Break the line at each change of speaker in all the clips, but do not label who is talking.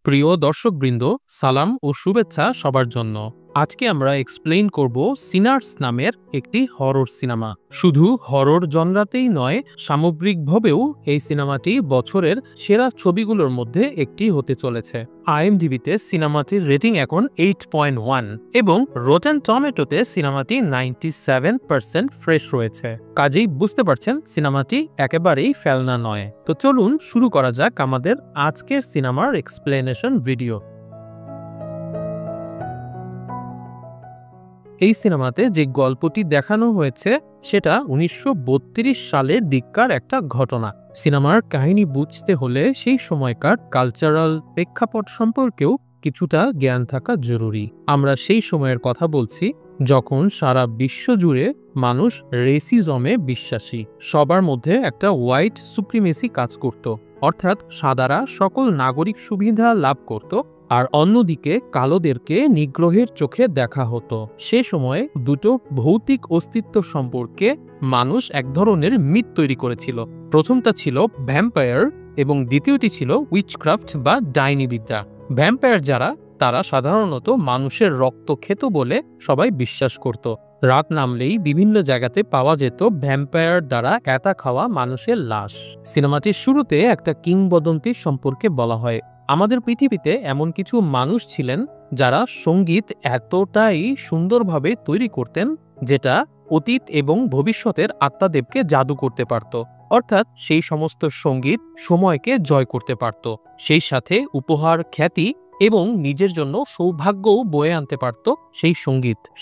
প্রিয় দর্শকবৃন্দ, সালাম ও শুভেচ্ছা সবার জন্য। আজকে আমরা এক্সপ্লেইন করব সিনার্স নামের একটি হরর সিনেমা। শুধু হরর জনরাতেই নয়, সামগ্রিকভাবেও এই সিনেমাটি বছরের সেরা ছবিগুলোর মধ্যে একটি হতে চলেছে। IMDb-তে সিনেমাটির রেটিং এখন 8.1 এবং রটেন টমেটোতে সিনেমাটি 97% ফ্রেশ রয়েছে। কাজেই বুঝতে পারছেন সিনেমাটি একেবারেই ফেলনা নয়। তো চলুন শুরু করা যাক আমাদের আজকের সিনেমার এক্সপ্লেনেশন ভিডিও। এই সিনেমাতে যে গল্পটি দেখানো হয়েছে সেটা 1932 সালের দিককার একটা ঘটনা। সিনেমার কাহিনী বুঝতে হলে সেই সময়কার কালচারাল প্রেক্ষাপট সম্পর্কেও কিছুটা জ্ঞান থাকা জরুরি। আমরা সেই সময়ের কথা বলছি যখন সারা বিশ্ব জুড়ে মানুষ রেসিজমে বিশ্বাসী। সবার মধ্যে একটা হোয়াইট সুপ্রিমেসি কাজ করত, অর্থাৎ সাদারা সকল নাগরিক সুবিধা লাভ করত আর অন্যদিকে কালোদেরকে নিগ্রহের চোখে দেখা হতো। সে সময়ে দুটো ভৌতিক অস্তিত্ব সম্পর্কে মানুষ এক ধরনের মিথ তৈরি করেছিল। প্রথমটা ছিল ভ্যাম্পায়ার এবং দ্বিতীয়টি ছিল উইচক্রাফট বা ডাইনি বিদ্যা। ভ্যাম্পায়ার যারা, তারা সাধারণত মানুষের রক্ত খেত বলে সবাই বিশ্বাস করত। রাত নামলেই বিভিন্ন জায়গাতে পাওয়া যেত ভ্যাম্পায়ার দ্বারা এতা খাওয়া মানুষের লাশ। সিনেমাটির শুরুতে একটা কিংবদন্তি সম্পর্কে বলা হয়। আমাদের পৃথিবীতে এমন কিছু মানুষ ছিলেন যারা সঙ্গীত এতটাই সুন্দরভাবে তৈরি করতেন যেটা অতীত এবং ভবিষ্যতের আত্মাদেবকে জাদু করতে পারত। অর্থাৎ সেই সমস্ত সঙ্গীত সময়কে জয় করতে পারত, সেই সাথে উপহার, খ্যাতি এবং নিজের জন্য সৌভাগ্যও বয়ে আনতে পারত।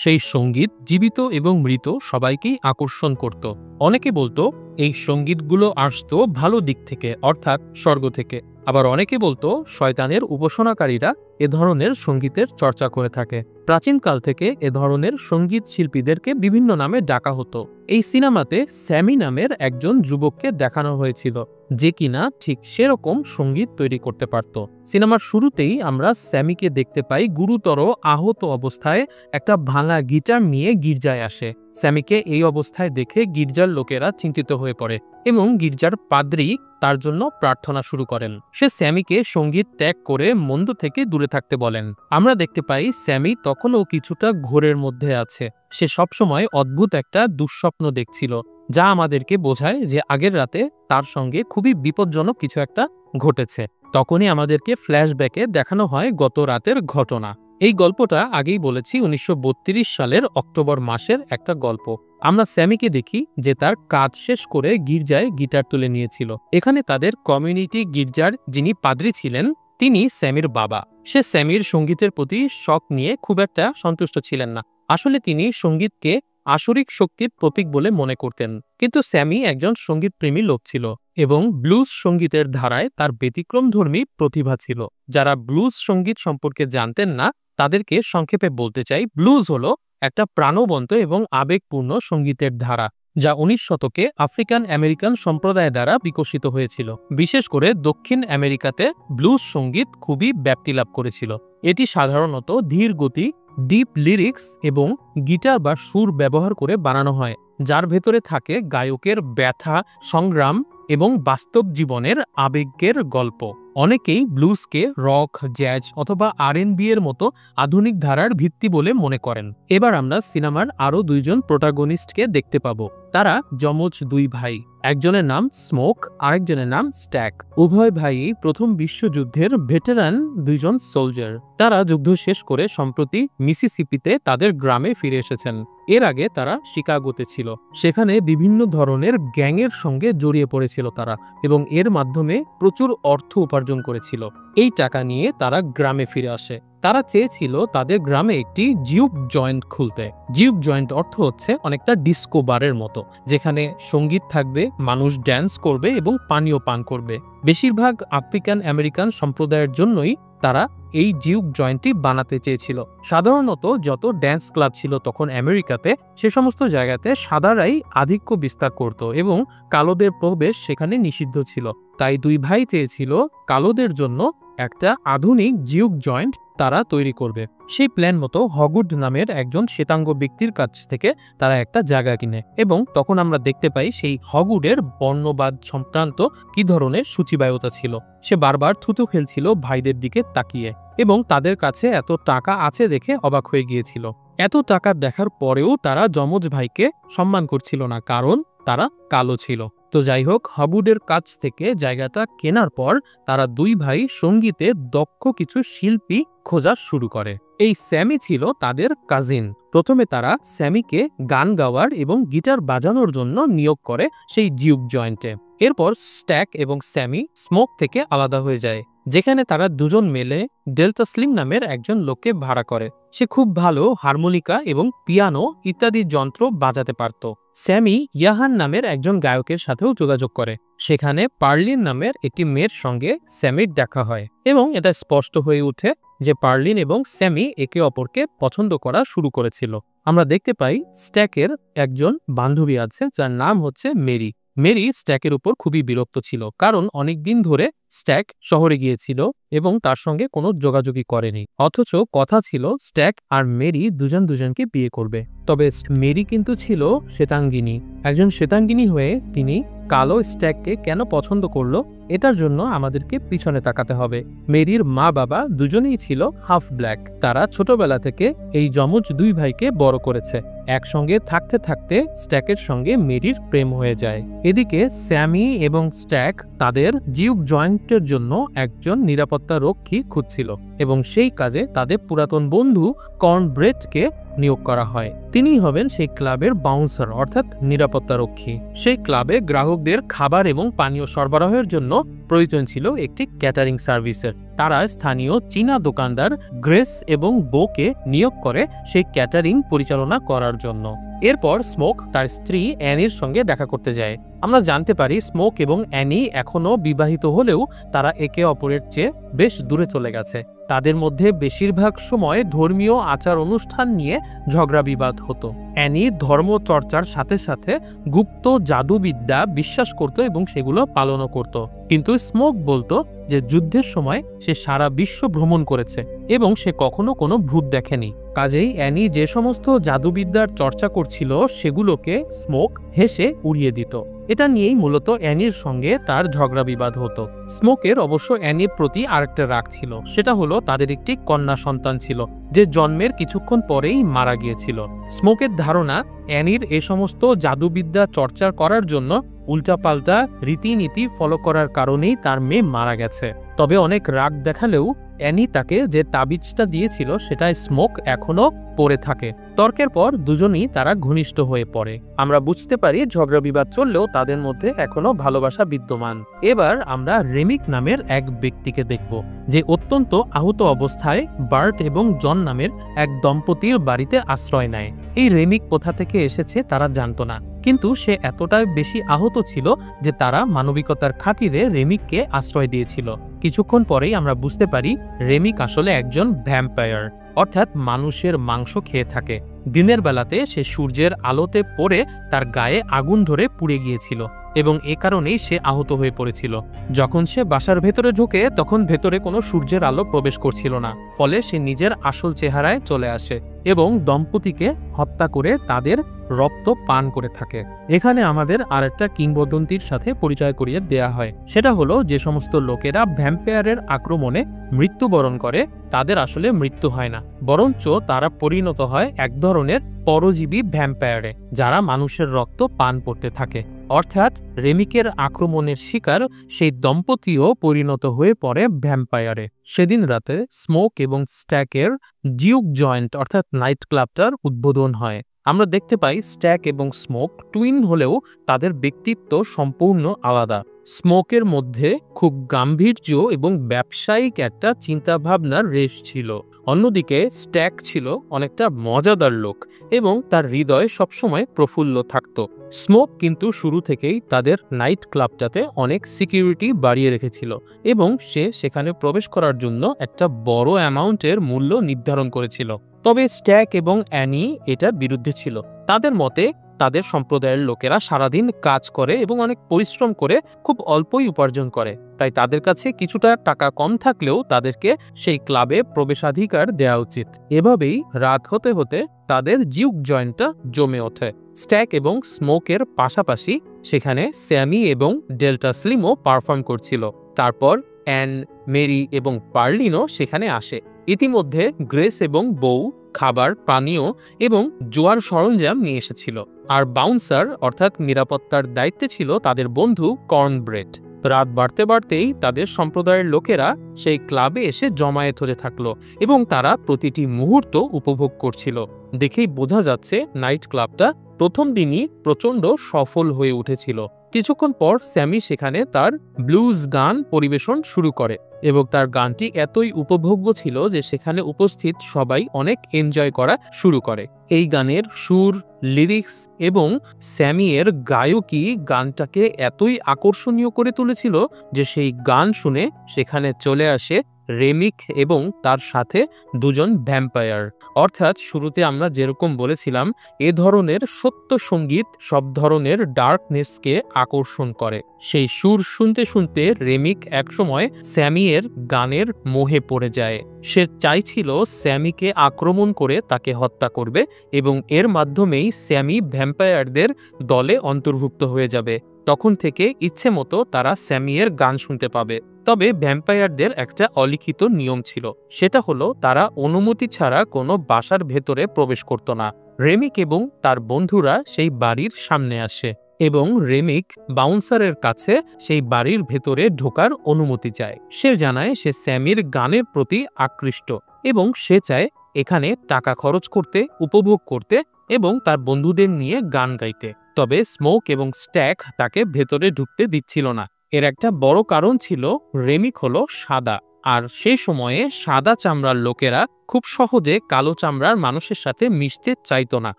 সেই সঙ্গীত জীবিত এবং মৃত সবাইকেই আকর্ষণ করত। অনেকে বলতো এই সঙ্গীতগুলো আসতো ভালো দিক থেকে, অর্থাৎ স্বর্গ থেকে। আবার অনেকে বলতো শয়তানের উপাসনাকারীরা এ ধরনের সঙ্গীতের চর্চা করে থাকে। প্রাচীনকাল থেকে এ ধরনের সঙ্গীত শিল্পীদেরকে বিভিন্ন নামে ডাকা হতো। এই সিনেমাতে স্যামি নামের একজন যুবককে দেখানো হয়েছিল যে কিনা ঠিক সেরকম সঙ্গীত তৈরি করতে পারত। সিনেমার শুরুতেই আমরা স্যামিকে দেখতে পাই গুরুতর আহত অবস্থায় একটা ভাঙা গিটার নিয়ে গির্জায় আসে। স্যামিকে এই অবস্থায় দেখে গির্জার লোকেরা চিন্তিত হয়ে পড়ে এবং গির্জার পাদ্রী তার জন্য প্রার্থনা শুরু করেন। সে স্যামিকে সঙ্গীত ত্যাগ করে মন্দ থেকে দূরে থাকতে বলেন। আমরা দেখতে পাই স্যামি তখনও কিছুটা ঘোরের মধ্যে আছে। সে সবসময় অদ্ভুত একটা দুঃস্বপ্ন দেখছিল, যা আমাদেরকে বোঝায় যে আগের রাতে তার সঙ্গে খুবই বিপজ্জনক কিছু একটা ঘটেছে। তখনই আমাদেরকে ফ্ল্যাশব্যাকে দেখানো হয় গত রাতের ঘটনা। এই গল্পটা আগেই বলেছি 1932 সালের অক্টোবর মাসের একটা গল্প। আমরা স্যামিকে দেখি যে তার কাজ শেষ করে গির্জায় গিটার তুলে নিয়েছিল। এখানে তাদের কমিউনিটি গির্জার যিনি পাদ্রী ছিলেন তিনি স্যামির বাবা। সে স্যামির সঙ্গীতের প্রতি শখ নিয়ে খুব একটা সন্তুষ্ট ছিলেন না। আসলে তিনি সঙ্গীতকে আসরিক শক্তির প্রতীক বলে মনে করতেন। কিন্তু স্যামি একজন সঙ্গীতপ্রেমী লোক ছিল এবং ব্লুজ সঙ্গীতের ধারায় তার ব্যতিক্রমধর্মী প্রতিভা ছিল। যারা ব্লুজ সঙ্গীত সম্পর্কে জানতেন না তাদেরকে সংক্ষেপে বলতে চাই, ব্লুজ হলো একটা প্রাণবন্ত এবং আবেগপূর্ণ সঙ্গীতের ধারা যা 19 শতকে আফ্রিকান আমেরিকান সম্প্রদায় দ্বারা বিকশিত হয়েছিল। বিশেষ করে দক্ষিণ আমেরিকাতে ব্লুজ সঙ্গীত খুবই ব্যাপ্তি লাভ করেছিল। এটি সাধারণত ধীর গতি, ডিপ লিরিক্স এবং গিটার বা সুর ব্যবহার করে বানানো হয়, যার ভেতরে থাকে গায়কের ব্যথা, সংগ্রাম এবং বাস্তব জীবনের আবেগের গল্প। অনেকেই ব্লুজকে রক, জ্যাজ অথবা R&B এর মতো আধুনিক ধারার ভিত্তি বলে মনে করেন। এবার আমরা সিনেমার আরও দুইজন প্রোটাগনিস্টকে দেখতে পাবো। তারা যমজ দুই ভাই। একজনের নাম স্মোক, আরেকজনের নাম স্ট্যাক। উভয় ভাই প্রথম বিশ্বযুদ্ধের ভেটেরান দুইজন সোলজার। তারা যুদ্ধ শেষ করে সম্প্রতি মিসিসিপিতে তাদের গ্রামে ফিরে এসেছেন। এর আগে তারা শিকাগোতে ছিল। সেখানে বিভিন্ন ধরনের গ্যাংয়ের সঙ্গে জড়িয়ে পড়েছিল তারা এবং এর মাধ্যমে প্রচুর অর্থ উপার্জন করেছিল। এই টাকা নিয়ে তারা গ্রামে ফিরে আসে। তারা চেয়েছিল তাদের গ্রামে একটি জিউক জয়েন্ট খুলতে। জিউক জয়েন্ট অর্থ হচ্ছে অনেকটা ডিস্কো বারের মতো, যেখানে সঙ্গীত থাকবে, মানুষ ড্যান্স করবে এবং পানীয় পান করবে। বেশিরভাগ আফ্রিকান আমেরিকান সম্প্রদায়ের জন্যই তারা এই জিউক জয়েন্টটি বানাতে চেয়েছিল। সাধারণত যত ড্যান্স ক্লাব ছিল তখন আমেরিকাতে, সে সমস্ত জায়গাতে সাদারাই আধিক্য বিস্তার করত এবং কালোদের প্রবেশ সেখানে নিষিদ্ধ ছিল। তাই দুই ভাই চেয়েছিল কালোদের জন্য একটা আধুনিক জিউক জয়েন্ট তারা তৈরি করবে। সেই প্ল্যান মতো হগুড নামের একজন শ্বেতাঙ্গ ব্যক্তির কাছ থেকে তারা একটা জায়গা কিনে, এবং তখন আমরা দেখতে পাই সেই হগুডের বর্ণবাদ সংক্রান্ত কি ধরনের সূচিবায়তা ছিল। সে বারবার থুতু ফেলছিল ভাইদের দিকে তাকিয়ে, এবং তাদের কাছে এত টাকা আছে দেখে অবাক হয়ে গিয়েছিল। এত টাকা দেখার পরেও তারা যমজ ভাইকে সম্মান করছিল না, কারণ তারা কালো ছিল। তো যাই হোক, হগুডের কাছ থেকে জায়গাটা কেনার পর তারা দুই ভাই সঙ্গীতে দক্ষ কিছু শিল্পী খোঁজা শুরু করে। এই স্যামি ছিল তাদের কাজিন। প্রথমে তারা স্যামিকে গান গাওয়ার এবং গিটার বাজানোর জন্য নিয়োগ করে সেই জিউক জয়েন্টে। এরপর স্ট্যাক এবং স্যামি স্মোক থেকে আলাদা হয়ে যায়, যেখানে তারা দুজন মেলে ডেল্টা স্লিম নামের একজন লোককে ভাড়া করে। সে খুব ভালো হারমোনিকা এবং পিয়ানো ইত্যাদি যন্ত্র বাজাতে পারত। স্যামি ইয়াহান নামের একজন গায়কের সাথেও যোগাযোগ করে। সেখানে পার্লিন নামের একটি মেয়ের সঙ্গে স্যামির দেখা হয়, এবং এটা স্পষ্ট হয়ে ওঠে যে পার্লিন এবং স্যামি একে অপরকে পছন্দ করা শুরু করেছিল। আমরা দেখতে পাই স্ট্যাকের একজন বান্ধবী আছে যার নাম হচ্ছে মেরি। মেরি স্ট্যাকের উপর খুবই বিরক্ত ছিল, কারণ অনেকদিন ধরে স্ট্যাক শহরে গিয়েছিল এবং তার সঙ্গে কোনো যোগাযোগই করেনি। অথচ কথা ছিল স্ট্যাক আর মেরি দুজনকে বিয়ে করবে। তবে মেরি কিন্তু ছিল শ্বেতাঙ্গিনী। একজন শ্বেতাঙ্গিনী হয়ে তিনি কালো স্ট্যাককে কেন পছন্দ করলো, এটার জন্য আমাদেরকে পিছনে তাকাতে হবে। মেরির মা বাবা দুজনেই ছিল হাফ ব্ল্যাক। তারা ছোটবেলা থেকে এই যমজ দুই ভাইকে বড় করেছে। একসঙ্গে থাকতে থাকতে স্ট্যাকের সঙ্গে মেরির প্রেম হয়ে যায়। এদিকে স্যামি এবং স্ট্যাক তাদের জিউক জয়েন্টের জন্য একজন নিরাপত্তা রক্ষী খুঁজছিল, এবং সেই কাজে তাদের পুরাতন বন্ধু কর্নব্রেডকে নিয়োগ করা হয়। তিনিই হবেন সেই ক্লাবের বাউন্সার, অর্থাৎ নিরাপত্তা রক্ষী। সেই ক্লাবে গ্রাহকদের খাবার এবং পানীয় সরবরাহের জন্য প্রয়োজন ছিল একটি ক্যাটারিং সার্ভিসের। তারা স্থানীয় চীনা দোকানদার গ্রেস এবং বোকে নিয়োগ করে সেই ক্যাটারিং পরিচালনা করার জন্য। এরপর স্মোক তার স্ত্রী অ্যানির সঙ্গে দেখা করতে যায়। আমরা জানতে পারি স্মোক এবং অ্যানি এখনো বিবাহিত হলেও তারা একে অপরের চেয়ে বেশ দূরে চলে গেছে। তাদের মধ্যে বেশিরভাগ সময় ধর্মীয় আচার অনুষ্ঠান নিয়ে ঝগড়া বিবাদ হতো। অ্যানি ধর্মচর্চার সাথে সাথে গুপ্ত জাদুবিদ্যা বিশ্বাস করত এবং সেগুলো পালনও করত। কিন্তু স্মোক বলতো যে যুদ্ধের সময় সে সারা বিশ্ব ভ্রমণ করেছে এবং সে কখনো কোনো ভূত দেখেনি। কাজেই অ্যানি যে সমস্ত জাদুবিদ্যার চর্চা করছিল সেগুলোকে স্মোক হেসে উড়িয়ে দিত। এটা নিয়েই মূলত অ্যানির সঙ্গে তার ঝগড়া বিবাদ হতো। স্মোকের অবশ্য অ্যানির প্রতি আরেকটা রাগ ছিল, সেটা হলো তাদের একটি কন্যা সন্তান ছিল যে জন্মের কিছুক্ষণ পরেই মারা গিয়েছিল। স্মোকের ধারণা অ্যানির এ সমস্ত জাদুবিদ্যা চর্চা করার জন্য উল্টাপাল্টা রীতিনীতি ফলো করার কারণেই তার মেয়ে মারা গেছে। তবে অনেক রাগ দেখালেও অ্যানি তাকে যে তাবিজটা দিয়েছিল সেটাই স্মোক এখনো পড়ে থাকে। তর্কের পর দুজনই তারা ঘনিষ্ঠ হয়ে পড়ে। আমরা বুঝতে পারি ঝগড়া বিবাদ চললেও তাদের মধ্যে এখনো ভালোবাসা বিদ্যমান। এবার আমরা রেমিক নামের এক ব্যক্তিকে দেখব, যে অত্যন্ত আহত অবস্থায় বার্ট এবং জন নামের এক দম্পতির বাড়িতে আশ্রয় নেয়। এই রেমিক কোথা থেকে এসেছে তারা জানতো না, কিন্তু সে এতটাই বেশি আহত ছিল যে তারা মানবিকতার খাতিরে রেমিককে আশ্রয় দিয়েছিল। কিছুক্ষণ পরেই আমরা বুঝতে পারি রেমিক আসলে একজন ভ্যাম্পায়ার, অর্থাৎ মানুষের মাংস খেয়ে থাকে। দিনের বেলাতে সে সূর্যের আলোতে পড়ে তার গায়ে আগুন ধরে পুড়ে গিয়েছিল এবং এ কারণেই সে আহত হয়ে পড়েছিল। যখন সে বাসার ভেতরে ঢোকে তখন ভেতরে কোনো সূর্যের আলো প্রবেশ করছিল না, ফলে সে নিজের আসল চেহারায় চলে আসে এবং দম্পতিকে হত্যা করে তাদের রক্ত পান করে থাকে। এখানে আমাদের আরেকটা কিংবদন্তির সাথে পরিচয় করিয়ে দেয়া হয়, সেটা হলো যে সমস্ত লোকেরা ভ্যাম্পায়ারের আক্রমণে মৃত্যুবরণ করে তাদের আসলে মৃত্যু হয় না, বরঞ্চ তারা পরিণত হয় এক ধরনের পরজীবী ভ্যাম্পায়ারে যারা মানুষের রক্ত পান করতে থাকে। অর্থাৎ রেমিকের আক্রমণের শিকার সেই দম্পতিও পরিণত হয়ে পড়ে ভ্যাম্পায়ারে। সেদিন রাতে স্মোক এবং স্ট্যাকের জিউক জয়েন্ট অর্থাৎ নাইট ক্লাবটার উদ্বোধন হয়। আমরা দেখতে পাই স্ট্যাক এবং স্মোক টুইন হলেও তাদের ব্যক্তিত্ব সম্পূর্ণ আলাদা। স্মোকের মধ্যে খুব গাম্ভীর্য এবং ব্যবসায়িক একটা চিন্তাভাবনার রেশ ছিল, অন্যদিকে স্ট্যাক ছিল অনেকটা মজাদার লোক এবং তার হৃদয় সবসময় প্রফুল্ল থাকত। স্মোক কিন্তু শুরু থেকেই তাদের নাইট ক্লাবটাতে অনেক সিকিউরিটি বাড়িয়ে রেখেছিল এবং সে সেখানে প্রবেশ করার জন্য একটা বড় অ্যামাউন্টের মূল্য নির্ধারণ করেছিল। তবে স্ট্যাক এবং অ্যানি এটার বিরুদ্ধে ছিল। তাদের মতে তাদের সম্প্রদায়ের লোকেরা সারাদিন কাজ করে এবং অনেক পরিশ্রম করে খুব অল্পই উপার্জন করে, তাই তাদের কাছে কিছুটা টাকা কম থাকলেও তাদেরকে সেই ক্লাবে প্রবেশাধিকার দেওয়া উচিত। এভাবেই রাত হতে হতে তাদের জিউক জয়েন্টটা জমে ওঠে। স্ট্যাক এবং স্মোকের পাশাপাশি সেখানে স্যামি এবং ডেল্টা স্লিমও পারফর্ম করছিল। তারপর অ্যান, মেরি এবং পার্লিনও সেখানে আসে। ইতিমধ্যে গ্রেস এবং বউ খাবার, পানীয় এবং জোয়ার সরঞ্জাম নিয়ে এসেছিল, আর বাউন্সার অর্থাৎ নিরাপত্তার দায়িত্বে ছিল তাদের বন্ধু কর্নব্রেড। রাত বাড়তে বাড়তেই তাদের সম্প্রদায়ের লোকেরা সেই ক্লাবে এসে জমায়েত হতে থাকলো এবং তারা প্রতিটি মুহূর্ত উপভোগ করছিল। দেখেই বোঝা যাচ্ছে নাইট ক্লাবটা প্রথম দিনই প্রচণ্ড সফল হয়ে উঠেছিল। কিছুক্ষণ পর স্যামি সেখানে তার ব্লুজ গান পরিবেশন শুরু করে এবং তার গানটি এতই উপভোগ্য ছিল যে সেখানে উপস্থিত সবাই অনেক এনজয় করা শুরু করে। এই গানের সুর, লিরিক্স এবং স্যামি এর গায়কী গানটাকে এতই আকর্ষণীয় করে তুলেছিল যে সেই গান শুনে সেখানে চলে আসে রেমিক এবং তার সাথে দুজন ভ্যাম্পায়ার। অর্থাৎ শুরুতে আমরা যেরকম বলেছিলাম, এ ধরনের সত্য সঙ্গীত সব ধরনের ডার্কনেসকে আকর্ষণ করে। সেই সুর শুনতে শুনতে রেমিক একসময় স্যামি এর গানের মোহে পড়ে যায়। সে চাইছিল স্যামিকে আক্রমণ করে তাকে হত্যা করবে এবং এর মাধ্যমেই স্যামি ভ্যাম্পায়ারদের দলে অন্তর্ভুক্ত হয়ে যাবে। তখন থেকে ইচ্ছে মতো তারা স্যামি এর গান শুনতে পাবে। তবে ভ্যাম্পায়ারদের একটা অলিখিত নিয়ম ছিল, সেটা হলো তারা অনুমতি ছাড়া কোনো বাসার ভেতরে প্রবেশ করত না। রেমিক এবং তার বন্ধুরা সেই বাড়ির সামনে আসে এবং রেমিক বাউন্সারের কাছে সেই বাড়ির ভেতরে ঢোকার অনুমতি চায়। সে জানায় সে স্যামির গানের প্রতি আকৃষ্ট এবং সে চায় এখানে টাকা খরচ করতে, উপভোগ করতে এবং তার বন্ধুদের নিয়ে গান গাইতে। তবে স্মোক এবং স্ট্যাক তাকে ভেতরে ঢুকতে দিচ্ছিল না। এর একটা বড় কারণ ছিল রেমিক হলো সাদা, আর সেই সময়ে সাদা চামড়ার লোকেরা খুব সহজে কালো চামড়ার মানুষের সাথে মিশতে চাইতো না।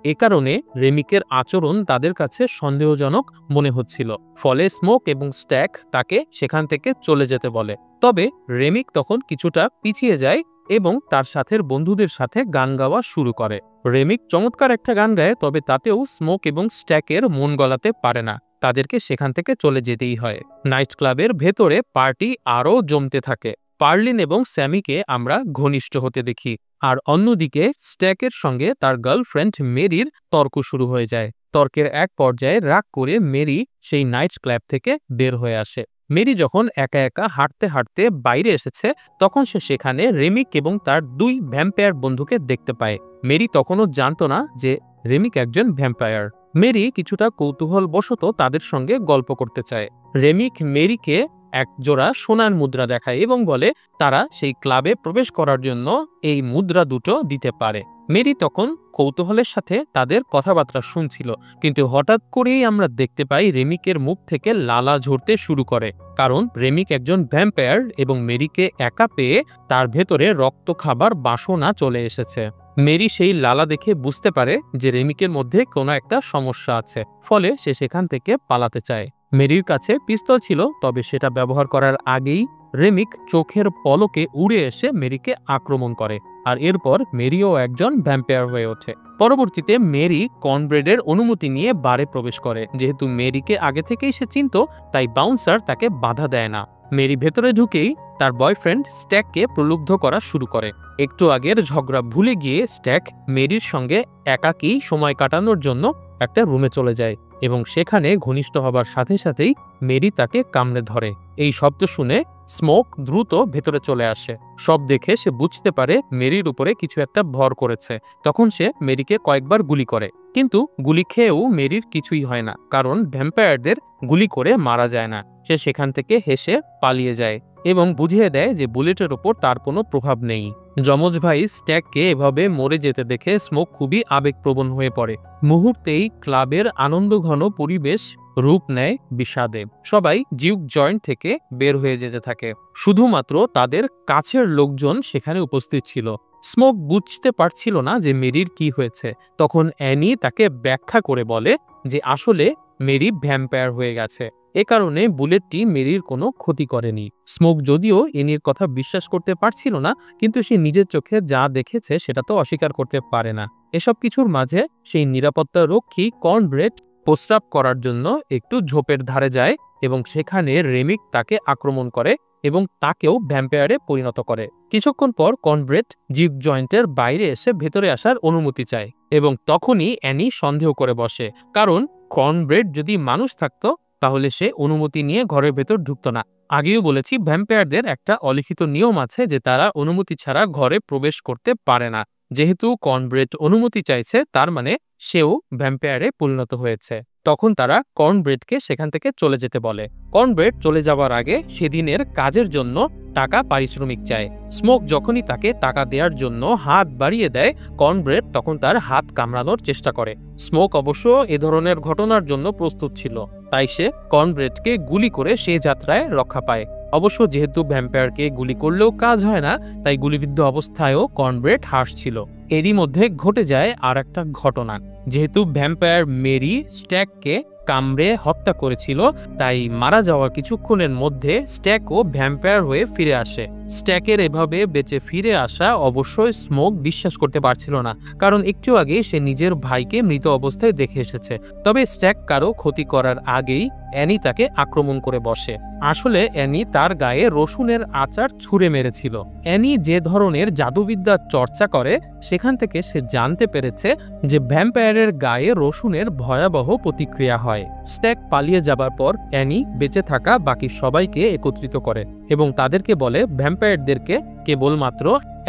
এ কারণে রেমিকের আচরণ তাদের কাছে সন্দেহজনক মনে হচ্ছিল। ফলে স্মোক এবং স্ট্যাক তাকে সেখান থেকে চলে যেতে বলে। তবে রেমিক তখন কিছুটা পিছিয়ে যায় এবং তার সাথের বন্ধুদের সাথে গান গাওয়া শুরু করে। রেমিক চমৎকার একটা গান গায়, তবে তাতেও স্মোক এবং স্ট্যাকের মন গলাতে পারে না। তাদেরকে সেখান থেকে চলে যেতেই হয়। নাইট ক্লাবের ভেতরে পার্টি আরও জমতে থাকে। পার্লিন এবং স্যামিকে আমরা ঘনিষ্ঠ হতে দেখি, আর অন্যদিকে স্ট্যাকের সঙ্গে তার গার্লফ্রেন্ড মেরির তর্ক শুরু হয়ে যায়। তর্কের এক পর্যায়ে রাগ করে মেরি সেই নাইট ক্লাব থেকে বের হয়ে আসে। মেরি যখন একা একা হাঁটতে হাঁটতে বাইরে এসেছে, তখন সে সেখানে রেমিক এবং তার দুই ভ্যাম্পায়ার বন্ধুকে দেখতে পায়। মেরি তখনও জানত না যে রেমিক একজন ভ্যাম্পায়ার। মেরি কিছুটা কৌতূহলবশত তাদের সঙ্গে গল্প করতে চায়। রেমিক মেরিকে এক জোড়া সোনার মুদ্রা দেখায় এবং বলে তারা সেই ক্লাবে প্রবেশ করার জন্য এই মুদ্রা দুটো দিতে পারে। মেরি তখন কৌতূহলের সাথে তাদের কথাবার্তা শুনছিল, কিন্তু হঠাৎ করেই আমরা দেখতে পাই রেমিকের মুখ থেকে লালা ঝরতে শুরু করে, কারণ রেমিক একজন ভ্যাম্পায়ার এবং মেরিকে একা পেয়ে তার ভেতরে রক্ত খাবার বাসনা চলে এসেছে। মেরি সেই লালা দেখে বুঝতে পারে যে রেমিকের মধ্যে কোনো একটা সমস্যা আছে, ফলে সে সেখান থেকে পালাতে চায়। মেরির কাছে পিস্তল ছিল, তবে সেটা ব্যবহার করার আগেই রেমিক চোখের পলকে উড়ে এসে মেরিকে আক্রমণ করে, আর এরপর মেরিও একজন ভ্যাম্পায়ার হয়ে ওঠে। পরবর্তীতে মেরি কর্নব্রেডের অনুমতি নিয়ে বারে প্রবেশ করে। যেহেতু মেরিকে আগে থেকেই সে চিনত, তাই বাউন্সার তাকে বাধা দেয় না। মেরি ভেতরে ঢুকেই তার বয়ফ্রেন্ড স্ট্যাককে প্রলুব্ধ করা শুরু করে। একটু আগের ঝগড়া ভুলে গিয়ে স্ট্যাক মেরির সঙ্গে একাকী সময় কাটানোর জন্য একটা রুমে চলে যায় এবং সেখানে ঘনিষ্ঠ হবার সাথে সাথেই মেরি তাকে কামড়ে ধরে। এই শব্দ শুনে স্মোক দ্রুত ভেতরে চলে আসে। সব দেখে সে বুঝতে পারে মেরির উপরে কিছু একটা ভর করেছে। তখন সে মেরিকে কয়েকবার গুলি করে, কিন্তু গুলি খেয়েও মেরির কিছুই হয় না, কারণ ভ্যাম্পায়ারদের গুলি করে মারা যায় না। সে সেখান থেকে হেসে পালিয়ে যায় এবং বুঝিয়ে দেয় যে বুলেটের ওপর তার কোনো প্রভাব নেই। যমজ ভাই স্ট্যাককে এভাবে মরে যেতে দেখে স্মোক খুবই আবেগপ্রবণ হয়ে পড়ে। মুহূর্তেই ক্লাবের আনন্দঘন পরিবেশ রূপ নেয় বিষাদে। সবাই জিউক জয়েন্ট থেকে বের হয়ে যেতে থাকে, শুধুমাত্র তাদের কাছের লোকজন সেখানে উপস্থিত ছিল। স্মোক বুঝতে পারছিল না যে মেরির কি হয়েছে। তখন অ্যানি তাকে ব্যাখ্যা করে বলে যে আসলে মেরি ভ্যাম্পায়ার হয়ে গেছে এ কারণে বুলেটটি মেরির কোনো ক্ষতি করেনি। স্মোক যদিও এনির কথা বিশ্বাস করতে পারছিল না, কিন্তু সে নিজের চোখে যা দেখেছে সেটা তো অস্বীকার করতে পারে না। এসব কিছুর মাঝে সেই নিরাপত্তা রক্ষী কর্নব্রেড প্রস্রাব করার জন্য একটু ঝোপের ধারে যায় এবং সেখানে রেমিক তাকে আক্রমণ করে এবং তাকেও ভ্যাম্পায়ারে পরিণত করে। কিছুক্ষণ পর কর্নব্রেড জিপ জয়েন্টের বাইরে এসে ভেতরে আসার অনুমতি চায় এবং তখনই অ্যানি সন্দেহ করে বসে, কারণ কর্নব্রেড যদি মানুষ থাকতো তাহলে সে অনুমতি নিয়ে ঘরের ভেতর ঢুকতো না। আগেও বলেছি, ভ্যাম্পায়ারদের একটা অলিখিত নিয়ম আছে যে তারা অনুমতি ছাড়া ঘরে প্রবেশ করতে পারে না। যেহেতু কর্নব্রেড অনুমতি চাইছে, তার মানে সেও ভ্যাম্পায়ারে পরিণত হয়েছে। তখন তারা কর্নব্রেডকে সেখান থেকে চলে যেতে বলে। কর্নব্রেড চলে যাওয়ার আগে সেদিনের কাজের জন্য টাকা পারিশ্রমিক চায়। স্মোক যখনই তাকে টাকা দেওয়ার জন্য হাত বাড়িয়ে দেয়, কর্নব্রেড তখন তার হাত কামড়ানোর চেষ্টা করে। স্মোক অবশ্য এ ধরনের ঘটনার জন্য প্রস্তুত ছিল, তাই সে কর্নব্রেডকে গুলি করে সে যাত্রায় রক্ষা পায়। অবশ্য যেহেতু ভ্যাম্পায়ারকে গুলি করলেও কাজ হয় না, তাই গুলিবিদ্ধ অবস্থায়ও কর্নব্রেড হাসছিল। এরই মধ্যে ঘটে যায় আর একটা ঘটনা। যেহেতু ভ্যাম্পায়ার মেরি স্ট্যাককে কামড়ে হত্যা করেছিল, তাই মারা যাওয়ার কিছুক্ষণের মধ্যে স্ট্যাকও ভ্যাম্পায়ার হয়ে ফিরে আসে। স্ট্যাকের এভাবে বেঁচে ফিরে আসা অবশ্যই স্মোক বিশ্বাস করতে পারছিল না, কারণ একটু আগে সে নিজের ভাইকে মৃত অবস্থায় দেখে এসেছে। তবে স্ট্যাক কারো ক্ষতি করার আগেই অ্যানি তাকে আক্রমণ করে বসে। আসলে অ্যানি তার গায়ে রসুনের আচার ছুঁড়ে মেরেছিল। অ্যানি যে ধরনের জাদুবিদ্যার চর্চা করে, সেখান থেকে সে জানতে পেরেছে যে ভ্যাম্পায়ারের গায়ে রসুনের ভয়াবহ প্রতিক্রিয়া হয়। স্ট্যাক পালিয়ে যাবার পর অ্যানি বেঁচে থাকা বাকি সবাইকে একত্রিত করে এবং তাদেরকে বলে ভ্যাম্পায়ারদেরকে কেবলমাত্র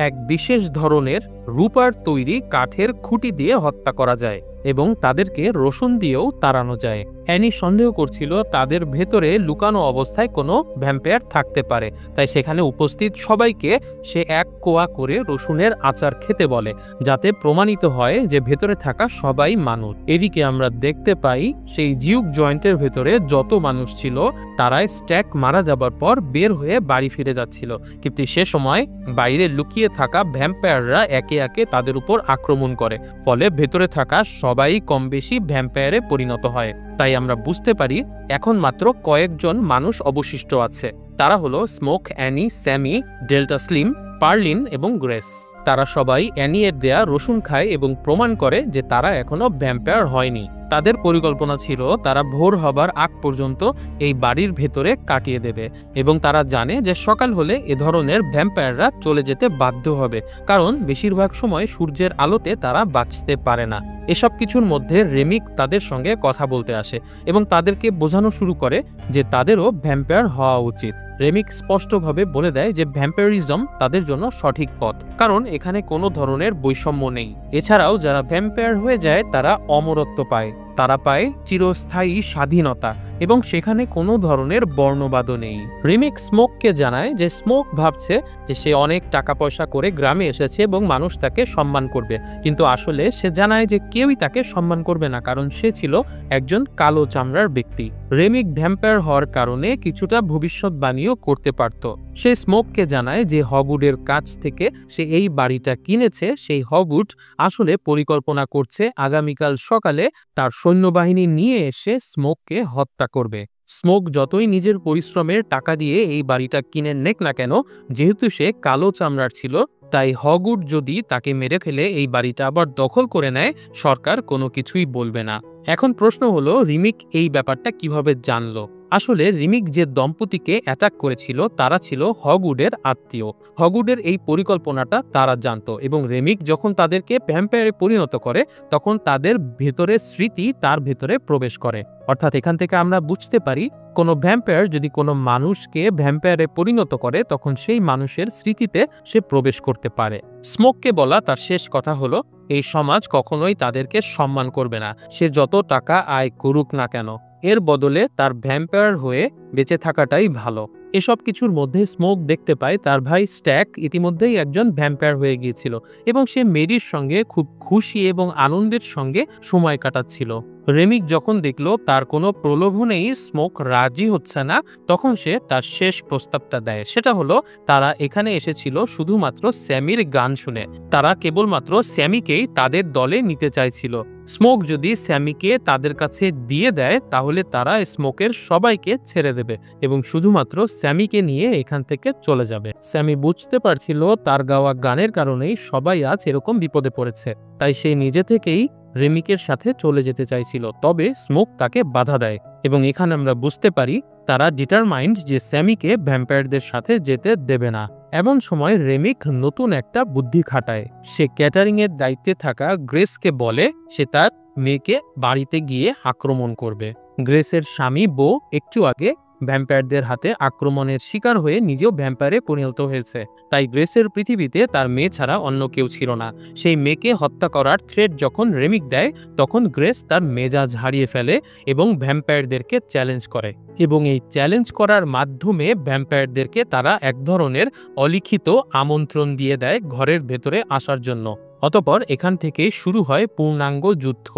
এক বিশেষ ধরনের রূপার তৈরি কাঠের খুঁটি দিয়ে হত্যা করা যায় এবং তাদেরকে রসুন দিয়েও তাড়ানো যায়। অ্যানি সন্দেহ করছিল তাদের ভেতরে লুকানো অবস্থায় কোনো ভ্যাম্পায়ার থাকতে পারে, তাই সেখানে উপস্থিত সবাইকে সে এক কোয়া করে রসুনের আচার খেতে বলে, যাতে প্রমাণিত হয় যে ভেতরে থাকা সবাই মানুষ। এদিকে আমরা দেখতে পাই সেই জিউক জয়েন্টের ভেতরে যত মানুষ ছিল তারাই স্ট্যাক মারা যাবার পর বের হয়ে বাড়ি ফিরে যাচ্ছিল, কিন্তু সে সময় বাইরে লুকিয়ে থাকা ভ্যাম্পায়াররা একে একে তাদের উপর আক্রমণ করে, ফলে ভেতরে থাকা সবাই কম বেশি ভ্যাম্পায়ারে পরিণত হয়। তাই আমরা বুঝতে পারি এখন মাত্র কয়েকজন মানুষ অবশিষ্ট আছে। তারা হলো Smoke, Annie, Sammy, Delta Slim, Parlin এবং গ্রেস। তারা সবাই অ্যানি এর দেয়া রসুন খায় এবং প্রমাণ করে যে তারা এখনো ভ্যাম্পায়ার হয়নি। তাদের পরিকল্পনা ছিল তারা ভোর হবার আগ পর্যন্ত এই বাড়ির ভেতরে কাটিয়ে দেবে এবং তারা জানে যে সকাল হলে এ ধরনের ভ্যাম্পায়াররা চলে যেতে বাধ্য হবে, কারণ বেশিরভাগ সময় সূর্যের আলোতে তারা বাঁচতে পারে না। এসব কিছুর মধ্যে রেমিক তাদের সঙ্গে কথা বলতে আসে এবং তাদেরকে বোঝানো শুরু করে যে তাদেরও ভ্যাম্পায়ার হওয়া উচিত। রেমিক স্পষ্টভাবে বলে দেয় যে ভ্যাম্পায়ারিজম তাদের জন্য সঠিক পথ, কারণ এখানে কোনো ধরনের বৈষম্য নেই। এছাড়াও যারা ভ্যাম্পায়ার হয়ে যায় তারা অমরত্ব পায়, তারা পায় চিরস্থায়ী স্বাধীনতা এবং সেখানে কোনো ধরনের বর্ণবাদও নেই। রিমিক স্মোককে জানায় যে স্মোক ভাবছে যে সে অনেক টাকা পয়সা করে গ্রামে এসেছে এবং মানুষ তাকে সম্মান করবে, কিন্তু আসলে সে জানায় যে কেউই তাকে সম্মান করবে না, কারণ সে ছিল একজন কালো চামড়ার ব্যক্তি। রেমিক ভ্যাম্পায়ার হওয়ার কারণে কিছুটা ভবিষ্যৎবাণীও করতে পারত। সে স্মোককে জানায় যে হগউডের কাছ থেকে সে এই বাড়িটা কিনেছে, সেই হগউড আসলে পরিকল্পনা করছে আগামীকাল সকালে তার সৈন্যবাহিনী নিয়ে এসে স্মোককে হত্যা করবে। স্মোক যতই নিজের পরিশ্রমের টাকা দিয়ে এই বাড়িটা কিনে নেক না কেন, যেহেতু সে কালো চামড়ার ছিল, তাই হগউড যদি তাকে মেরে ফেলে এই বাড়িটা আবার দখল করে নেয়, সরকার কোনো কিছুই বলবে না। এখন প্রশ্ন হলো, রিমিক এই ব্যাপারটা কিভাবে জানলো? আসলে রিমিক যে দম্পতিকে অ্যাটাক করেছিল তারা ছিল হগউডের আত্মীয়। হগউডের এই পরিকল্পনাটা তারা জানতো এবং রেমিক যখন তাদেরকে ভ্যাম্পায়ারে পরিণত করে তখন তাদের ভেতরের স্মৃতি তার ভেতরে প্রবেশ করে। অর্থাৎ এখান থেকে আমরা বুঝতে পারি কোনো ভ্যাম্পায়ার যদি কোনো মানুষকে ভ্যাম্পায়ারে পরিণত করে তখন সেই মানুষের স্মৃতিতে সে প্রবেশ করতে পারে। স্মোককে বলা তার শেষ কথা হলো, এই সমাজ কখনোই তাদেরকে সম্মান করবে না, সে যত টাকা আয় করুক না কেন, এর বদলে তার ভ্যাম্পায়ার হয়ে বেঁচে থাকাটাই ভালো। এসব কিছুর মধ্যে স্মোক দেখতে পায় তার ভাই স্ট্যাক ইতিমধ্যেই একজন ভ্যাম্পায়ার হয়ে গিয়েছিল এবং সে মেরির সঙ্গে খুব খুশি এবং আনন্দের সঙ্গে সময় কাটাচ্ছিল। রেমিক যখন দেখলো তার কোনো প্রলোভনেই স্মোক রাজি হচ্ছে না, তখন সে তার শেষ প্রস্তাবটা দেয়। সেটা হলো, তারা এখানে এসেছিল শুধুমাত্র স্যামির গান শুনে, তারা কেবলমাত্র স্যামিকেই তাদের দলে নিতে চাইছিল। স্মোক যদি স্যামিকে তাদের কাছে দিয়ে দেয় তাহলে তারা স্মোকের সবাইকে ছেড়ে দেবে এবং শুধুমাত্র স্যামিকে নিয়ে এখান থেকে চলে যাবে। স্যামি বুঝতে পারছিল তার গাওয়া গানের কারণেই সবাই আজ এরকম বিপদে পড়েছে, তাই সে নিজে থেকেই রেমিকের সাথে চলে যেতে চাইছিল, তবে স্মোক তাকে বাধা দেয় এবং এখানে আমরা বুঝতে পারি তারা ডিটারমাইন্ড যে স্যামিকে ভ্যাম্পায়ারদের সাথে যেতে দেবে না। এমন সময় রেমিক নতুন একটা বুদ্ধি খাটায়। সে ক্যাটারিং এর দায়িত্বে থাকা গ্রেসকে বলে সে তার মেয়েকে বাড়িতে গিয়ে আক্রমণ করবে। গ্রেসের স্বামী বো একটু আগে ভ্যাম্পায়ারদের হাতে আক্রমণের শিকার হয়ে নিজেও ভ্যাম্পায়ারে পরিণত হয়েছে, তাই গ্রেসের পৃথিবীতে তার মেয়ে ছাড়া অন্য কেউ ছিল না। সেই মেয়েকে হত্যা করার থ্রেট যখন রেমিক দেয় তখন গ্রেস তার মেজাজ হারিয়ে ফেলে এবং ভ্যাম্পায়ারদেরকে চ্যালেঞ্জ করে এবং এই চ্যালেঞ্জ করার মাধ্যমে ভ্যাম্পায়ারদেরকে তারা এক ধরনের অলিখিত আমন্ত্রণ দিয়ে দেয় ঘরের ভেতরে আসার জন্য। অতঃপর এখান থেকে শুরু হয় পূর্ণাঙ্গ যুদ্ধ।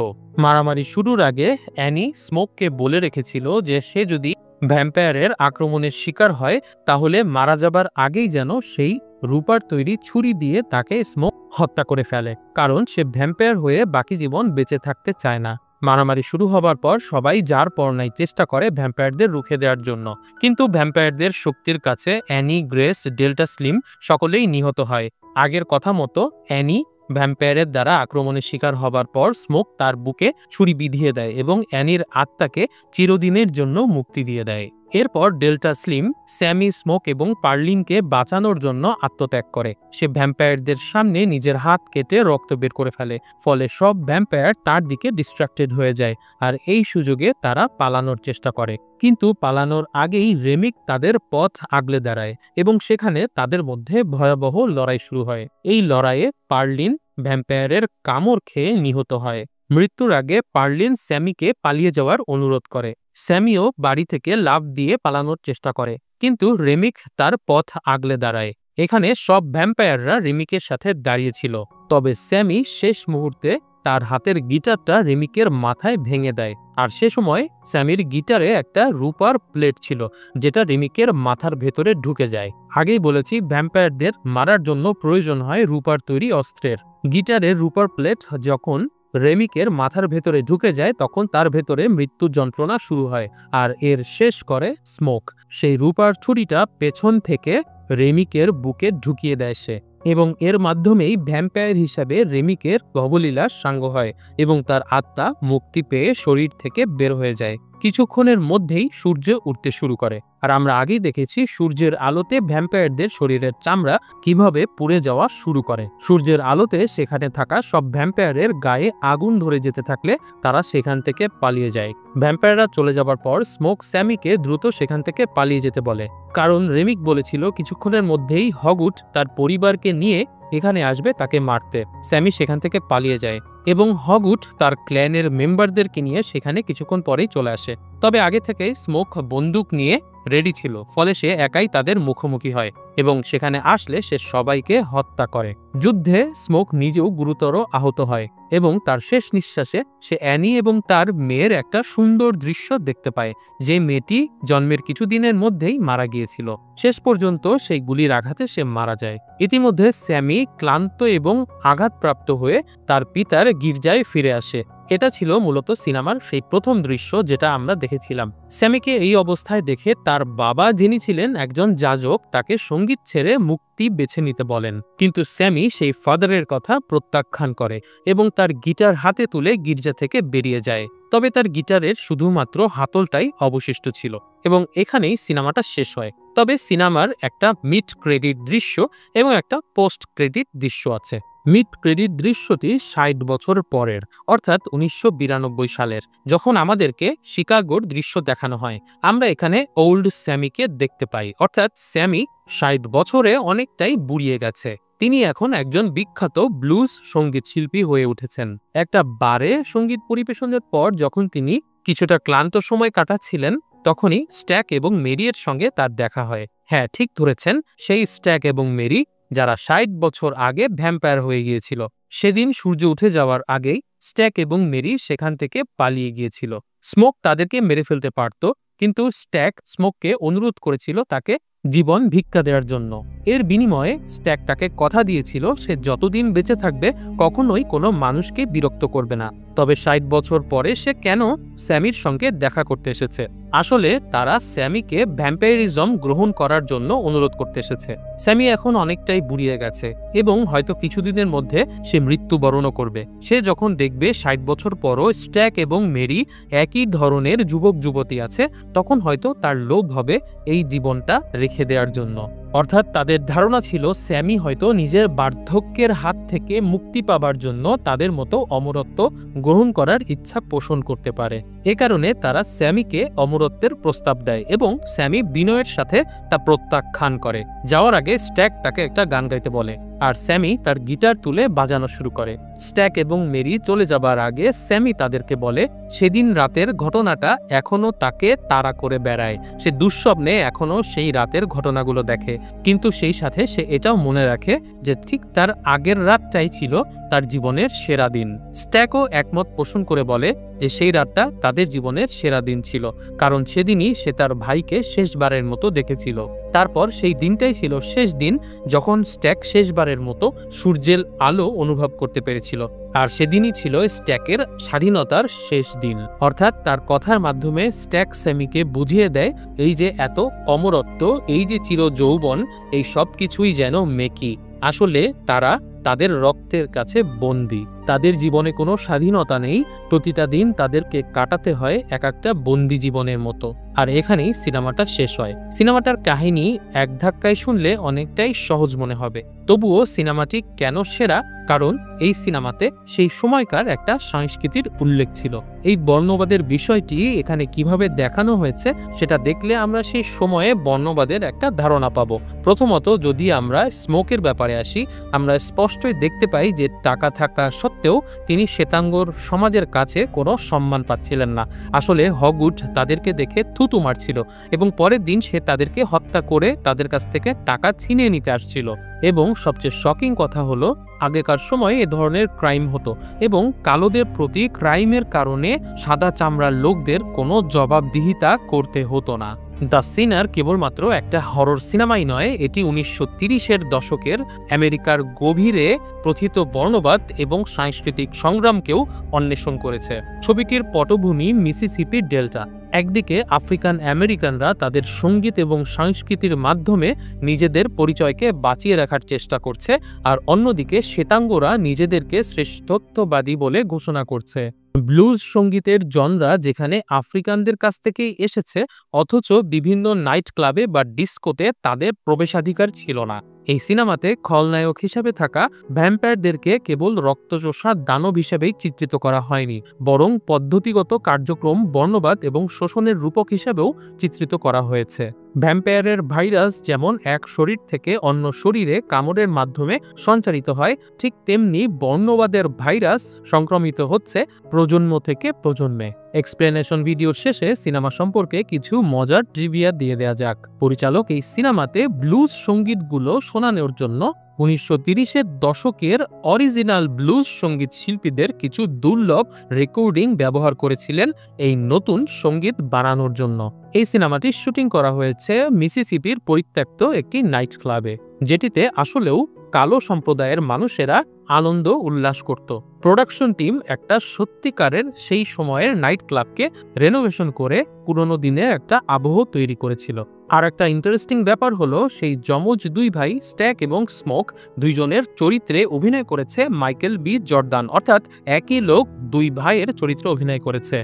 মারামারি শুরুর আগে অ্যানি স্মোককে বলে রেখেছিল যে সে যদি ভ্যাম্পায়ারের আক্রমণের শিকার হয় তাহলে মারা যাবার আগেই যেন সেই রূপার তৈরি ছুরি দিয়ে তাকে স্মোক হত্যা করে ফেলে, কারণ সে ভ্যাম্পায়ার হয়ে বাকি জীবন বেঁচে থাকতে চায় না। মারামারি শুরু হবার পর সবাই যার পর নাই চেষ্টা করে ভ্যাম্পায়ারদের রুখে দেওয়ার জন্য, কিন্তু ভ্যাম্পায়ারদের শক্তির কাছে অ্যানি, গ্রেস, ডেল্টা স্লিম সকলেই নিহত হয়। আগের কথা মতো অ্যানি ভ্যাম্পায়ারের দ্বারা আক্রমণের শিকার হবার পর স্মোক তার বুকে ছুরি বিধিয়ে দেয় এবং অ্যানির আত্মাকে চিরদিনের জন্য মুক্তি দিয়ে দেয়। এরপর ডেল্টা স্লিম স্যামি, স্মোক এবং পার্লিনকে বাঁচানোর জন্য আত্মত্যাগ করে। সে ভ্যাম্পায়ারদের সামনে নিজের হাত কেটে রক্ত বের করে ফেলে, ফলে সব ভ্যাম্পায়ার তার দিকে ডিস্ট্রাক্টেড হয়ে যায় আর এই সুযোগে তারা পালানোর চেষ্টা করে। কিন্তু পালানোর আগেই রেমিক তাদের পথ আগলে দাঁড়ায় এবং সেখানে তাদের মধ্যে ভয়াবহ লড়াই শুরু হয়। এই লড়াইয়ে পার্লিন ভ্যাম্পায়ারের কামড় খেয়ে নিহত হয়। মৃত্যুর আগে পার্লিন স্যামিকে পালিয়ে যাওয়ার অনুরোধ করে। স্যামিও বাড়ি থেকে লাফ দিয়ে পালানোর চেষ্টা করে, কিন্তু রেমিক তার পথ আগলে দাঁড়ায়। এখানে সব ভ্যাম্পায়াররা রেমিকের সাথে দাঁড়িয়েছিল, তবে স্যামি শেষ মুহূর্তে তার হাতের গিটারটা রেমিকের মাথায় ভেঙে দেয় আর সে সময় স্যামির গিটারে একটা রূপার প্লেট ছিল যেটা রেমিকের মাথার ভেতরে ঢুকে যায়। আগেই বলেছি ভ্যাম্পায়ারদের মারার জন্য প্রয়োজন হয় রূপার তৈরি অস্ত্রের। গিটারের রূপার প্লেট যখন রেমিকের মাথার ভেতরে ঢুকে যায় তখন তার ভেতরে মৃত্যু যন্ত্রণা শুরু হয় আর এর শেষ করে স্মোক। সেই রূপার ছুরিটা পেছন থেকে রেমিকের বুকে ঢুকিয়ে দেয় সে এবং এর মাধ্যমেই ভ্যাম্পায়ার হিসাবে রেমিকের ভবলীলার সাঙ্গ হয় এবং তার আত্মা মুক্তি পেয়ে শরীর থেকে বের হয়ে যায়। কিছুক্ষণের মধ্যেই সূর্য উঠতে শুরু করে আর আমরা আগেই দেখেছি সূর্যের আলোতে ভ্যাম্পায়ারদের শরীরের চামড়া কিভাবে পুড়ে যাওয়া শুরু করে। সূর্যের আলোতে সেখানে থাকা সব ভ্যাম্পায়ারের গায়ে আগুন ধরে যেতে থাকলে তারা সেখান থেকে পালিয়ে যায়। ভ্যাম্পায়াররা চলে যাবার পর স্মোক স্যামিকে দ্রুত সেখান থেকে পালিয়ে যেতে বলে, কারণ রেমিক বলেছিল কিছুক্ষণের মধ্যেই হগুট তার পরিবারকে নিয়ে এখানে আসবে তাকে মারতে। স্যামি সেখান থেকে পালিয়ে যায় এবং হগুট তার ক্ল্যানের মেম্বারদেরকে নিয়ে সেখানে কিছুক্ষণ পরেই চলে আসে। তবে আগে থেকে স্মোক বন্দুক নিয়ে রেডি ছিল, ফলে সে একাই তাদের মুখোমুখি হয় এবং সেখানে আসলে সে সবাইকে হত্যা করে। যুদ্ধে স্মোক নিজেও গুরুতর আহত হয় এবং তার শেষ নিঃশ্বাসে সে অ্যানি এবং তার মেয়ের একটা সুন্দর দৃশ্য দেখতে পায়, যে মেয়েটি জন্মের কিছুদিনের মধ্যেই মারা গিয়েছিল। শেষ পর্যন্ত সেই গুলির আঘাতে সে মারা যায়। ইতিমধ্যে স্যামি ক্লান্ত এবং আঘাতপ্রাপ্ত হয়ে তার পিতার গির্জায় ফিরে আসে। এটা ছিল মূলত সিনেমার সেই প্রথম দৃশ্য যেটা আমরা দেখেছিলাম। স্যামিকে এই অবস্থায় দেখে তার বাবা, যিনি ছিলেন একজন যাজক, তাকে সঙ্গীত ছেড়ে মুক্তি বেছে নিতে বলেন, কিন্তু স্যামি সেই ফাদারের কথা প্রত্যাখ্যান করে এবং তার গিটার হাতে তুলে গির্জা থেকে বেরিয়ে যায়। তবে তার গিটারের শুধুমাত্র হাতলটাই অবশিষ্ট ছিল এবং এখানেই সিনেমাটা শেষ হয়। তবে সিনেমার একটা মিড ক্রেডিট দৃশ্য এবং একটা পোস্ট ক্রেডিট দৃশ্য আছে। মিড ক্রেডিট দৃশ্যটি ৬০ বছর পরের, অর্থাৎ ১৯৯২ সালের, যখন আমাদেরকে শিকাগোর দৃশ্য দেখানো হয়। আমরা এখানে ওল্ড স্যামিকে দেখতে পাই, অর্থাৎ স্যামি ৬০ বছরে অনেকটাই বুড়িয়ে গেছে। তিনি এখন একজন বিখ্যাত ব্লুজ সঙ্গীত শিল্পী হয়ে উঠেছেন। একটা বারে সঙ্গীত পরিবেশনের পর যখন তিনি কিছুটা ক্লান্ত সময় কাটাচ্ছিলেন তখনই স্ট্যাক এবং মেরির সঙ্গে তার দেখা হয়। হ্যাঁ, ঠিক ধরেছেন, সেই স্ট্যাক এবং মেরি যারা ৬০ বছর আগে ভ্যাম্পায়ার হয়ে গিয়েছিল। সেদিন সূর্য উঠে যাওয়ার আগেই স্ট্যাক এবং মেরি সেখান থেকে পালিয়ে গিয়েছিল। স্মোক তাদেরকে মেরে ফেলতে পারত, কিন্তু স্ট্যাক স্মোককে অনুরোধ করেছিল তাকে জীবন ভিক্ষা দেওয়ার জন্য। এর বিনিময়ে স্ট্যাক তাকে কথা দিয়েছিল সে যতদিন বেঁচে থাকবে কখনোই কোনো মানুষকে বিরক্ত করবে না। তবে ৬০ বছর পরে সে কেন স্যামির সঙ্গে দেখা করতে এসেছে? আসলে তারা স্যামিকে ভ্যাম্পায়ারিজম গ্রহণ করার জন্য অনুরোধ করতে এসেছে। স্যামি এখন অনেকটাই বুড়িয়ে গেছে এবং হয়তো কিছুদিনের মধ্যে সে মৃত্যুবরণও করবে। সে যখন দেখবে ৬০ বছর পরও স্ট্যাক এবং মেরি একই ধরনের যুবক যুবতী আছে, তখন হয়তো তার লোভ হবে এই জীবনটা রেখে দেওয়ার জন্য। অর্থাৎ তাদের ধারণা ছিল স্যামি হয়তো নিজের বার্ধক্যের হাত থেকে মুক্তি পাবার জন্য তাদের মতো অমরত্ব গ্রহণ করার ইচ্ছা পোষণ করতে পারে। এ কারণে তারা স্যামিকে অমরত্বের প্রস্তাব দেয় এবং স্যামি বিনয়ের সাথে তা প্রত্যাখ্যান করে। যাওয়ার আগে স্ট্যাক তাকে একটা গান গাইতে বলে আর স্যামি তার গিটার তুলে বাজানো শুরু করে। স্ট্যাক এবং মেরি চলে যাবার আগে স্যামি তাদেরকে বলে সেদিন রাতের ঘটনাটা এখনো তাকে তাড়া করে বেড়ায়। সে দুঃস্বপ্নে এখনো সেই রাতের ঘটনাগুলো দেখে, কিন্তু সেই সাথে সে এটাও মনে রাখে যে ঠিক তার আগের রাতটাই ছিল তার জীবনের সেরা দিন। স্ট্যাকও একমত পোষণ করে বলে যে সেই রাতটা তাদের জীবনের সেরা দিন ছিল, কারণ সেদিনই সে তার ভাইকে শেষবারের মতো দেখেছিল। তারপর সেই দিনটাই ছিল শেষ দিন যখন স্ট্যাক শেষবারের মতো সূর্যের আলো অনুভব করতে পেরেছিল, আর সেদিনই ছিল স্ট্যাকের স্বাধীনতার শেষ দিন। অর্থাৎ তার কথার মাধ্যমে স্ট্যাক স্যামিকে বুঝিয়ে দেয় এই যে এত অমরত্ব, এই যে চির যৌবন, এই সব কিছুই যেন মেকি। আসলে তারা তাদের রক্তের কাছে বন্দী, তাদের জীবনে কোনো স্বাধীনতা নেই। প্রতিটা দিন তাদেরকে কাটাতে হয় এক একটা বন্দি জীবনের মতো। আর এখানেই সিনেমাটা শেষ হয়। সিনেমাটার কাহিনী এক ধাক্কায় শুনলে অনেকটাই সহজ মনে হবে, তবুও সিনেমাটি কেন সেরা? কারণ এই সিনেমাতে সেই সময়কার একটা সংস্কৃতির উল্লেখ ছিল। এই বর্ণবাদের বিষয়টি এখানে কিভাবে দেখানো হয়েছে সেটা দেখলে আমরা সেই সময়ে বর্ণবাদের একটা ধারণা পাবো। প্রথমত, যদি আমরা স্মোকের ব্যাপারে আসি, আমরা স্পষ্টই দেখতে পাই যে টাকা থাকা সত্ত্বেও তিনি শ্বেতাঙ্গর সমাজের কাছে কোনো সম্মান পাচ্ছিলেন না। আসলে হগউড তাদেরকে দেখে থুতু মারছিল এবং পরের দিন সে তাদেরকে হত্যা করে তাদের কাছ থেকে টাকা ছিনিয়ে নিতে আসছিল। এবং সবচেয়ে শকিং কথা হলো, আগেকার সময়ে এ ধরনের ক্রাইম হতো এবং কালোদের প্রতি ক্রাইমের কারণে সাদা চামড়ার লোকদের কোনো জবাবদিহিতা করতে হতো না। দ্য সিনার কেবলমাত্র একটা হরর সিনেমাই নয়, এটি 1930-এর দশকের আমেরিকার গভীরে প্রথিত বর্ণবাদ এবং সাংস্কৃতিক সংগ্রামকেও অন্বেষণ করেছে। ছবিটির পটভূমি মিসিসিপি ডেল্টা। একদিকে আফ্রিকান আমেরিকানরা তাদের সঙ্গীত এবং সংস্কৃতির মাধ্যমে নিজেদের পরিচয়কে বাঁচিয়ে রাখার চেষ্টা করছে, আর অন্যদিকে শ্বেতাঙ্গরা নিজেদেরকে শ্রেষ্ঠত্ববাদী বলে ঘোষণা করছে। ব্লুজ সঙ্গীতের জনরা যেখানে আফ্রিকানদের কাছ থেকেই এসেছে, অথচ বিভিন্ন নাইট ক্লাবে বা ডিস্কোতে তাদের প্রবেশাধিকার ছিল না। এই সিনেমাতে খলনায়ক হিসেবে থাকা ভ্যাম্পায়ারদেরকে কেবল রক্তচোষা দানব হিসেবেই চিত্রিত করা হয়নি, বরং পদ্ধতিগত কার্যক্রম, বর্ণবাদ এবং শোষণের রূপক হিসেবেও চিত্রিত করা হয়েছে। ভ্যাম্পায়ারের ভাইরাস যেমন এক শরীর থেকে অন্য শরীরে কামড়ের মাধ্যমে সঞ্চারিত হয়, ঠিক তেমনি বর্ণবাদের ভাইরাস সংক্রমিত হচ্ছে প্রজন্ম থেকে প্রজন্মে। এক্সপ্লেনেশন ভিডিওর শেষে সিনেমা সম্পর্কে কিছু মজার ট্রিভিয়া দিয়ে দেয়া যাক। পরিচালক এই সিনেমাতে ব্লুজ সঙ্গীতগুলো শোনানোর জন্য 1930-এর দশকের অরিজিনাল ব্লুজ সঙ্গীত শিল্পীদের কিছু দুর্লভ রেকর্ডিং ব্যবহার করেছিলেন এই নতুন সঙ্গীত বানানোর জন্য। এই সিনেমাটির শুটিং করা হয়েছে মিসিসিপির পরিত্যক্ত একটি নাইট ক্লাবে, যেটিতে আসলেও কালো সম্প্রদায়ের মানুষেরা আনন্দ উল্লাস করত। প্রোডাকশন টিম একটা সত্যিকারের সেই সময়ের নাইট ক্লাবকে রেনোভেশন করে পুরনো দিনের একটা আবহ তৈরি করেছিল। আর একটা ইন্টারেস্টিং ব্যাপার হলো, সেই যমজ দুই ভাই স্ট্যাক এবং স্মোক দুইজনের চরিত্রে অভিনয় করেছে মাইকেল বি জর্দান, অর্থাৎ একই লোক দুই ভাইয়ের চরিত্রে অভিনয় করেছে।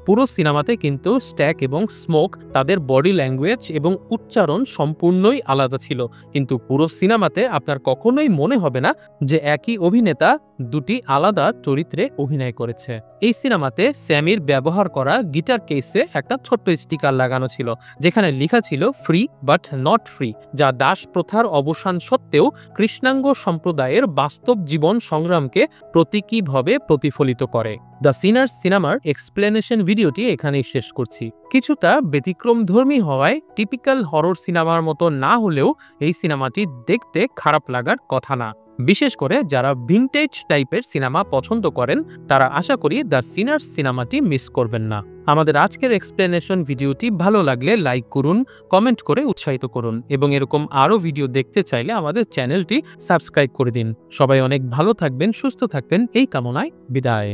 পুরো সিনেমাতে কিন্তু স্ট্যাক এবং স্মোক তাদের বডি ল্যাঙ্গুয়েজ এবং উচ্চারণ সম্পূর্ণই আলাদা ছিল, কিন্তু পুরো সিনেমাতে আপনার কখনোই মনে হবে না যে একই অভিনেতা দুটি আলাদা চরিত্রে অভিনয় করেছে। এই সিনেমাতে স্যামির ব্যবহার করা গিটার কেসে একটা ছোট্ট স্টিকার লাগানো ছিল, যেখানে লেখা ছিল ফ্রি বাট নট ফ্রি, যা দাস প্রথার অবসান সত্ত্বেও কৃষ্ণাঙ্গ সম্প্রদায়ের বাস্তব জীবন সংগ্রামকে প্রতীকীভাবে প্রতিফলিত করে। দ্য সিনার্স সিনেমার এক্সপ্লেনেশন ভিডিওটি এখানেই শেষ করছি। কিছুটা ব্যতিক্রমধর্মী হওয়ায় টিপিক্যাল হরর সিনেমার মতো না হলেও এই সিনেমাটি দেখতে খারাপ লাগার কথা না। বিশেষ করে যারা ভিনটেজ টাইপের সিনেমা পছন্দ করেন, তারা আশা করি দ্য সিনার্স সিনেমাটি মিস করবেন না। আমাদের আজকের এক্সপ্লেনেশন ভিডিওটি ভালো লাগলে লাইক করুন, কমেন্ট করে উৎসাহিত করুন এবং এরকম আরও ভিডিও দেখতে চাইলে আমাদের চ্যানেলটি সাবস্ক্রাইব করে দিন। সবাই অনেক ভালো থাকবেন, সুস্থ থাকবেন এই কামনায় বিদায়।